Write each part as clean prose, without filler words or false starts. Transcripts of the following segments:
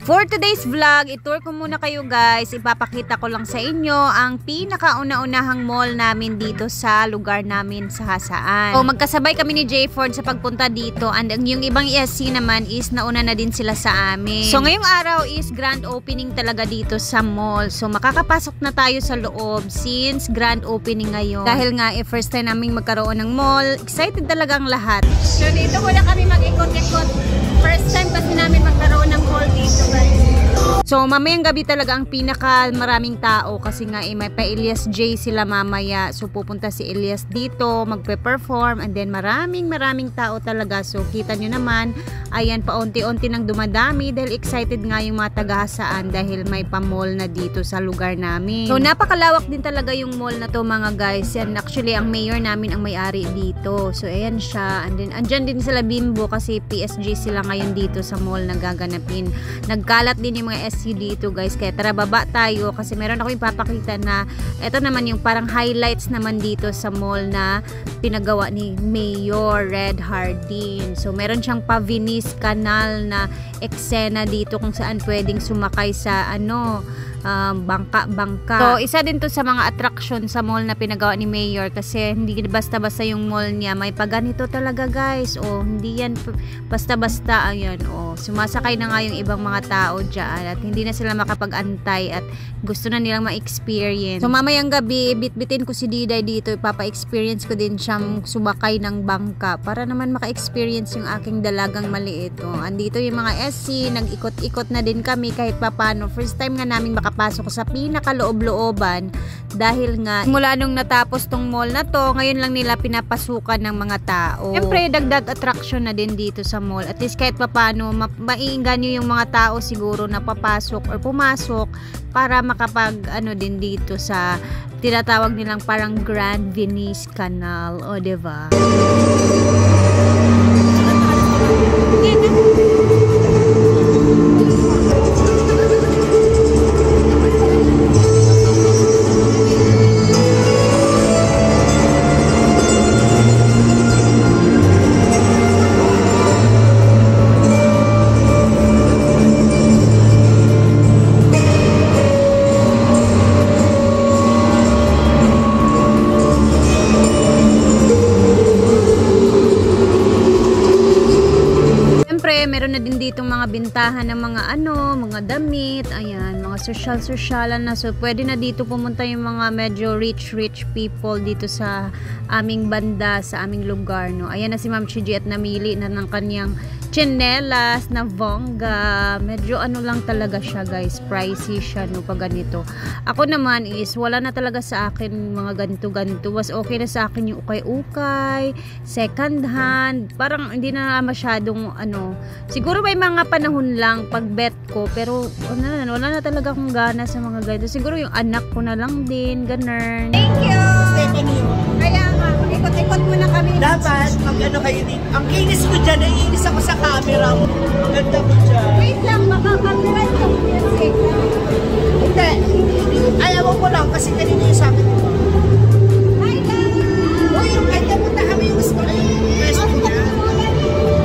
For today's vlog, itour ko muna kayo guys. Ipapakita ko lang sa inyo ang pinakauna-unahang mall namin dito sa lugar namin sa Hasaan. So magkasabay kami ni Jayford sa pagpunta dito, and yung ibang ESC naman is nauna na din sila sa amin. So ngayong araw is grand opening talaga dito sa mall. So makakapasok na tayo sa loob since grand opening ngayon. Dahil nga first time naming magkaroon ng mall, excited talaga ang lahat. So dito muna kami mag-ikot-ikot. First time kasi namin magkaroon ng mall dito guys. So mamayang gabi talaga ang pinaka maraming tao kasi nga may pa Elias J sila mamaya. So pupunta si Elias dito, magpe-perform, and then maraming tao talaga. So kita nyo naman, ayan paunti-unti nang dumadami dahil excited nga yung mga taga-Hasaan dahil may pa-mall na dito sa lugar namin. So napakalawak din talaga yung mall na to mga guys. Yan actually ang mayor namin ang may-ari dito. So ayan siya, and then andyan din sila Bimbo kasi PSG sila ngayon dito sa mall na gaganapin. Nagkalat din yung mga SC dito guys, kaya tara baba tayo kasi meron ako ipapakita na ito naman yung parang highlights naman dito sa mall na pinagawa ni Mayor Red Hardin. So meron siyang pa-Venice Canal na eksena dito kung saan pwedeng sumakay sa bangka. So isa din to sa mga attraction sa mall na pinagawa ni Mayor kasi hindi basta-basta yung mall niya, may paganito talaga guys. Hindi yan basta-basta. Ayan, sumasakay na nga yung ibang mga tao dyan at hindi na sila makapag-antay at gusto na nilang ma-experience. So mamayang gabi, bitbitin ko si Diday dito, ipapa-experience ko din siyang sumakay ng bangka para naman maka-experience yung aking dalagang maliit. Andito yung mga SC, nag-ikot-ikot na din kami kahit papano. First time nga namin makapasok sa pinakaloob-looban dahil nga mula nung natapos tong mall na to, ngayon lang nila pinapasukan ng mga tao. Siyempre dagdag attraction na din dito sa mall. At least kahit papano maiinganyo yung mga tao siguro na papasok or pumasok para makapag din dito sa tinatawag nilang parang Grand Venice Canal, diba? Meron na din ditong mga bintahan ng mga damit, ayan, mga social-socialan na. So pwede na dito pumunta yung mga medyo rich people dito sa aming banda, sa aming lugar, Ayan na si Ma'am Chiji at namili na ng kanyang chinelas na bongga. Medyo lang talaga siya guys, pricey siya pag ganito. Ako naman is wala na talaga sa akin mga ganito. Was okay na sa akin yung ukay-ukay, second hand, parang hindi na masyadong siguro may mga panahon lang pag bet ko, pero wala na talaga akong gana sa mga ganito. Siguro yung anak ko na lang din, ganun. Thank you! Stephanie. Kaya nga, ikot-ikot mo na kami. Dapat, kayo dito. Ang kinis ko dyan, naiinis ako sa camera mo. Ang ganda mo dyan. Wait lang, makaka-camera ko. Hindi. Ayaw ko lang kasi kanina yung sabi ko. Hi guys! Yung kanya mo na kami yung gusto kayo. Pwesto niya.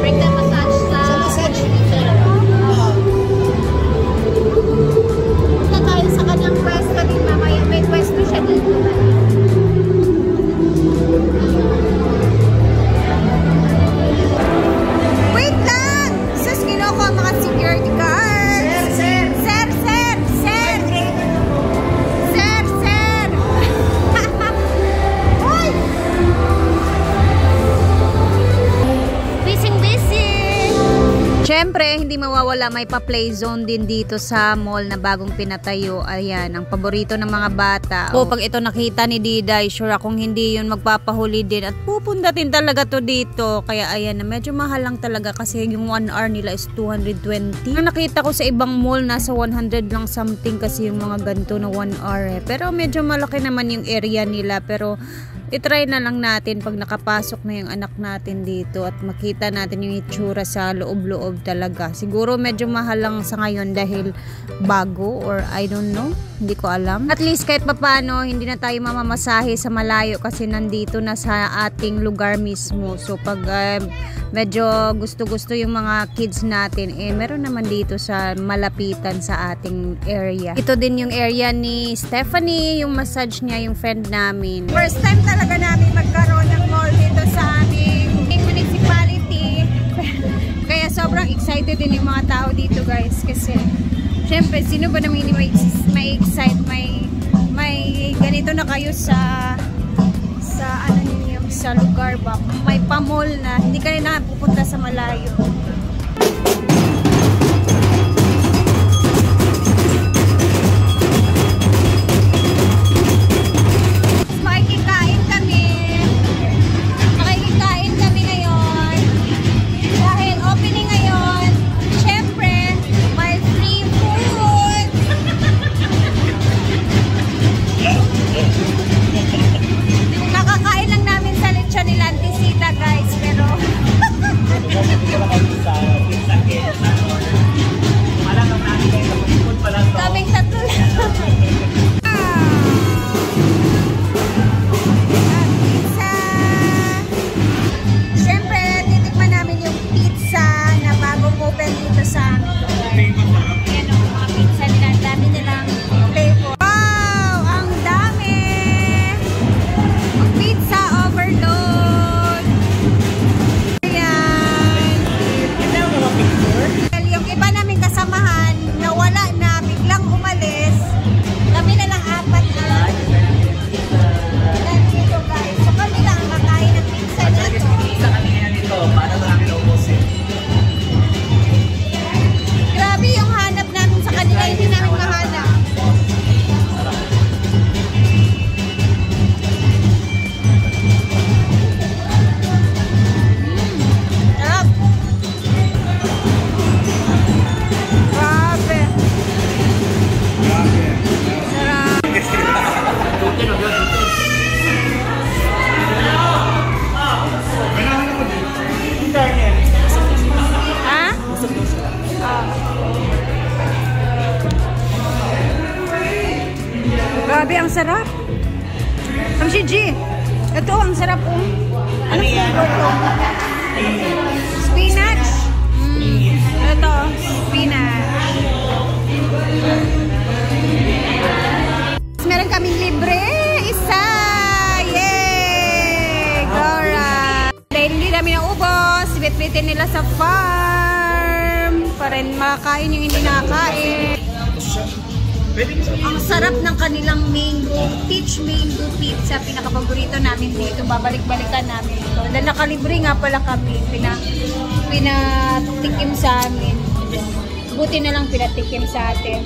Break the massage sa massage. Punta tayo sa kanyang pwesto din mamaya. May pwesto siya dito. Wait lang! Sus, kinuha mga security guards! Sir! Uy! Busy! Siyempre, hindi mawawala, may pa-play zone din dito sa mall na bagong pinatayo. Ayan, ang paborito ng mga bata. Pag ito nakita ni Diday, sure akong hindi yun magpapahuli din at pupunta din talaga to dito. Kaya ayan, medyo mahal lang talaga kasi yung 1 hour nila is 220. Ang nakita ko sa ibang mall, nasa 100 lang something kasi yung mga ganito na 1 hour. Pero medyo malaki naman yung area nila. Pero itry na lang natin pag nakapasok na yung anak natin dito at makita natin yung itsura sa loob-loob talaga. Siguro medyo mahal lang sa ngayon dahil bago or I don't know, hindi ko alam. At least kahit papano hindi na tayo mamamasahe sa malayo kasi nandito na sa ating lugar mismo. So pag medyo gusto-gusto yung mga kids natin, meron naman dito sa malapitan sa ating area. Ito din yung area ni Stephanie, yung massage niya, yung friend namin. First time talaga namin magkaroon ng mall dito sa aming municipality. Kaya sobrang excited din yung mga tao dito guys kasi syempre sino ba naman hindi may excite, may ganito na kayo sa ano ninyo, sa lugar ba, may pa-mall na hindi kayo napupunta sa malayo. Makikikain kami ngayon dahil opening ngayon, syempre may free food. Nakakain lang namin sa lechon nila Antisita guys, pero kaming tatlo lang. Pizza. Siyempre, titikman namin yung pizza na bagong open dito sa amin. Ayan o, mga pizza nila. Ang dami nilang flavor. Wow! Ang dami! Pizza overload! Ayan! Yung iba namin kasamahan, nawala na, biglang umalis. Kami na lang apat na. Nandito guys. So kami lang ang kakain ng pizza dito. Grabe yung hanap namin sa kanila, hindi namin mahanap. Sarap. Grabe. Sarap. Ha? Grabe, ang sarap. Ang si G. Ito, ang sarap po. Ano flavor to? Spinach. Ito, spinach. Meron kaming libre. Isa. Yay! Gora. Dahil hindi namin naubos, bitbitin nila sa farm para makakain yung hindi nakakain. Ang sarap ng kanilang peach mango pizza. Pinaka-paborito namin dito. Babalik-balikan namin ito. Dahil nakalibre nga pala kami. Pinatikim sa amin. Buti na lang pinatikim sa atin.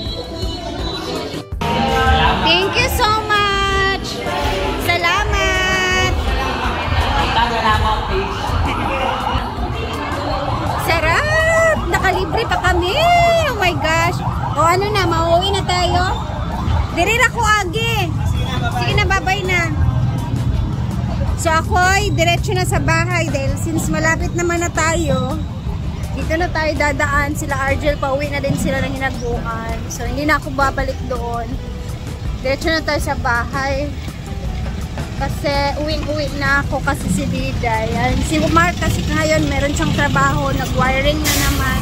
Thank you so much! Salamat! Sarap! Nakalibre pa kami! Oh my gosh! O ano na, mauwi na tayo? Dirira ko agi! Sige na, babay na! So ako'y diretso na sa bahay dahil since malapit naman na tayo, dito na tayo dadaan. Sila Argel, pauwi na din sila ng Hinaguan. So hindi na ako babalik doon. Diretso na tayo sa bahay. Kasi uwing-uwi na ako kasi si Diday. Si Mark kasi ngayon meron siyang trabaho. Nag-wiring na naman.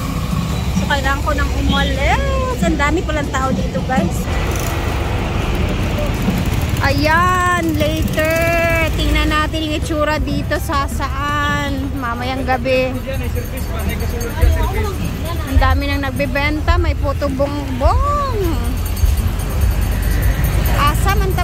So kailangan ko nang umalis. Ang dami palang tao dito guys. Ayan, later. Tingnan natin yung itsura dito sa saan. Mamayang gabi. Ang dami nang nagbebenta. May puto bongbong. Asa man ta